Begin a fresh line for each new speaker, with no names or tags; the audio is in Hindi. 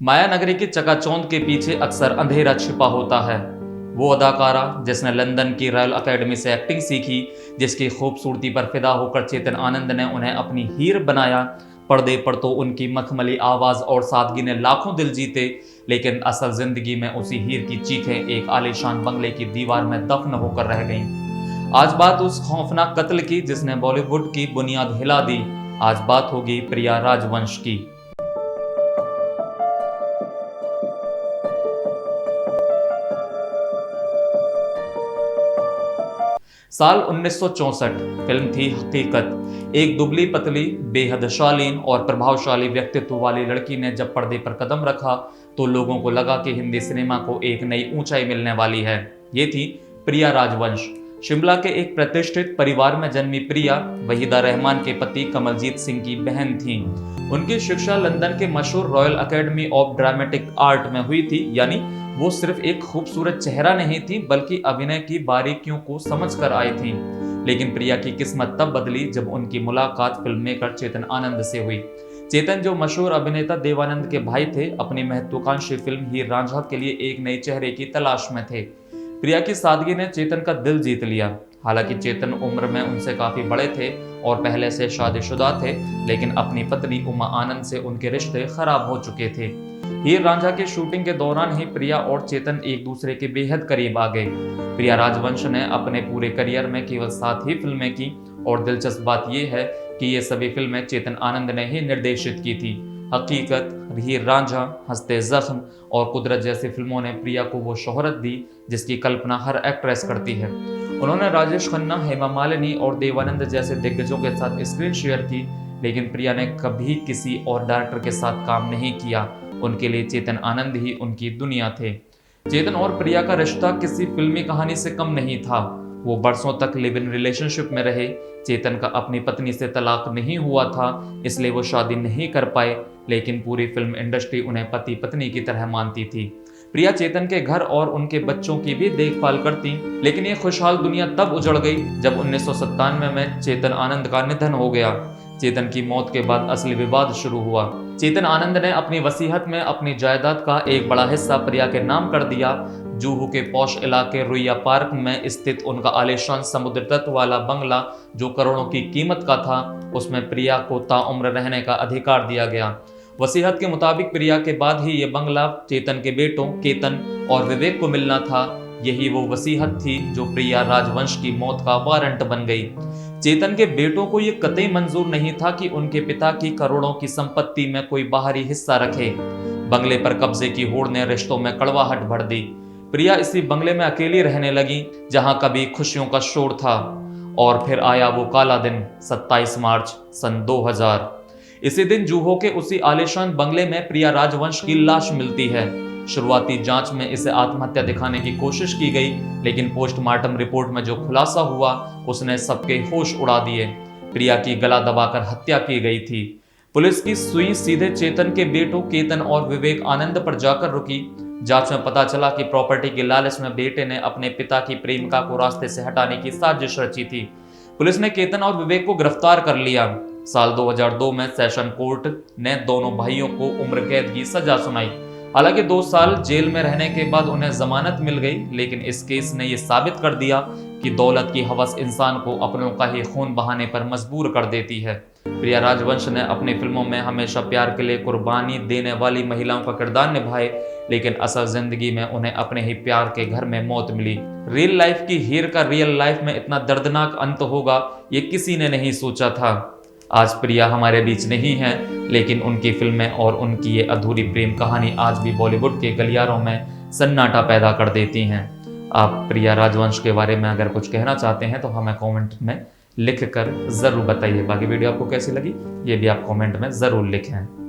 माया नगरी की चकाचौंध के पीछे अक्सर अंधेरा छिपा होता है। वो अदाकारा जिसने लंदन की रॉयल अकेडमी से एक्टिंग सीखी, जिसकी खूबसूरती पर फिदा होकर चेतन आनंद ने उन्हें अपनी हीर बनाया। पर्दे पर तो उनकी मखमली आवाज और सादगी ने लाखों दिल जीते, लेकिन असल जिंदगी में उसी हीर की चीखें एक आलीशान बंगले की दीवार में दफन होकर रह गईं। आज बात उस खौफनाक कत्ल की जिसने बॉलीवुड की बुनियाद हिला दी। आज बात होगी प्रिया राजवंश की। साल 1964। फिल्म थी हकीकत। एक दुबली पतली, बेहद शालीन और प्रभावशाली व्यक्तित्व वाली लड़की ने जब पर्दे पर कदम रखा तो लोगों को लगा कि हिंदी सिनेमा को एक नई ऊंचाई मिलने वाली है। ये थी प्रिया राजवंश। शिमला के एक प्रतिष्ठित परिवार में जन्मी प्रिया वहीदा रहमान के पति कमलजीत सिंह की बहन थी। उनकी शिक्षा लंदन के मशहूर royal academy of dramatic art में हुई थी। यानी वो सिर्फ एक खूबसूरत चेहरा नहीं थी, बल्कि अभिनय की बारीकियों को समझकर आई थी। लेकिन प्रिया की किस्मत तब बदली जब उनकी मुलाकात फिल्म मेकर चेतन आनंद से हुई। चेतन, जो मशहूर अभिनेता देवानंद के भाई थे, अपनी महत्वाकांक्षी फिल्म हीर रांझा के लिए एक नए चेहरे की तलाश में थे। प्रिया की सादगी ने चेतन का दिल जीत लिया। हालांकि चेतन उम्र में उनसे काफी बड़े थे और पहले से शादीशुदा थे, लेकिन अपनी पत्नी उमा आनंद से उनके रिश्ते खराब हो चुके थे। हीर रांझा की शूटिंग के दौरान ही प्रिया और चेतन एक दूसरे के बेहद करीब आ गए। प्रिया राजवंश ने अपने पूरे करियर में केवल 7 ही फिल्में की और दिलचस्प बात यह है कि ये सभी फिल्में चेतन आनंद ने ही निर्देशित की थी। हकीकत, हीर रांझा, हंसते जख्म और कुदरत जैसी फिल्मों ने प्रिया को वो शोहरत दी जिसकी कल्पना हर एक्ट्रेस करती है। उन्होंने राजेश खन्ना, हेमा मालिनी और देवानंद जैसे दिग्गजों के साथ स्क्रीन शेयर की, लेकिन प्रिया ने कभी किसी और डायरेक्टर के साथ काम नहीं किया। उनके लिए चेतन आनंद ही उनकी दुनिया थे। चेतन और प्रिया का रिश्ता किसी फिल्मी कहानी से कम नहीं था। वो बरसों तक लिव इन रिलेशनशिप में रहे। चेतन का अपनी पत्नी से तलाक नहीं हुआ था, इसलिए वो शादी नहीं कर पाए, लेकिन पूरी फिल्म इंडस्ट्री उन्हें पति पत्नी की तरह मानती थी। प्रिया चेतन के घर और उनके बच्चों की भी देखभाल करती, लेकिन ये खुशहाल दुनिया तब उजड़ गई जब 1997 में चेतन आनंद का निधन हो गया। चेतन की मौत के बाद असली विवाद शुरू हुआ। चेतन आनंद ने अपनी वसीयत में अपनी जायदाद का एक बड़ा हिस्सा प्रिया के नाम कर दिया। जुहू के पौश इलाके रुइया पार्क में स्थित उनका आलीशान समुद्र तट वाला बंगला, जो करोड़ों की कीमत का था, उसमें प्रिया को ताउम्र रहने का अधिकार दिया गया। वसीयत के मुताबिक प्रिया के बाद ही ये बंगला चेतन के बेटों केतन और विवेक को मिलना था। यही वो वसीयत थी जो प्रिया राजवंश की मौत का वारंट बन गई। चेतन के बेटों को यह कतई मंजूर नहीं था कि उनके पिता की करोड़ों की संपत्ति में कोई बाहरी हिस्सा रखे। बंगले पर कब्जे की होड़ ने रिश्तों में कड़वाहट भर दी। प्रिया इसी बंगले में अकेली रहने लगी जहां कभी खुशियों का शोर था। और फिर आया वो काला दिन, 27 मार्च सन 2000। इसी दिन जूहू के उसी आलीशान बंगले में प्रिया राजवंश की लाश मिलती है। शुरुआती जांच में इसे आत्महत्या दिखाने की कोशिश की गई, लेकिन पोस्टमार्टम रिपोर्ट में जो खुलासा हुआ उसने सबके होश उड़ा दिए। प्रिया की गला दबाकर हत्या की गई थी। पुलिस की सुई सीधे चेतन के बेटों केतन और विवेक आनंद पर जाकर रुकी। जांच में पता चला कि प्रॉपर्टी के लालच में बेटे ने अपने पिता की प्रेमिका को रास्ते से हटाने की साजिश रची थी। पुलिस ने केतन और विवेक को गिरफ्तार कर लिया। साल 2002 में सेशन कोर्ट ने दोनों भाइयों को उम्र कैद की सजा सुनाई। हालांकि 2 साल जेल में रहने के बाद उन्हें जमानत मिल गई, लेकिन इस केस ने यह साबित कर दिया कि दौलत की हवस इंसान को अपनों का ही खून बहाने पर मजबूर कर देती है। प्रिया राजवंश ने अपनी फिल्मों में हमेशा प्यार के लिए कुर्बानी देने वाली महिलाओं का किरदार निभाए, लेकिन असल जिंदगी में उन्हें अपने ही प्यार के घर में मौत मिली। रियल लाइफ की हीर का रियल लाइफ में इतना दर्दनाक अंत होगा, ये किसी ने नहीं सोचा था। आज प्रिया हमारे बीच नहीं है, लेकिन उनकी फिल्में और उनकी ये अधूरी प्रेम कहानी आज भी बॉलीवुड के गलियारों में सन्नाटा पैदा कर देती हैं। आप प्रिया राजवंश के बारे में अगर कुछ कहना चाहते हैं तो हमें कमेंट में लिख कर ज़रूर बताइए। बाकी वीडियो आपको कैसी लगी ये भी आप कमेंट में ज़रूर लिखें।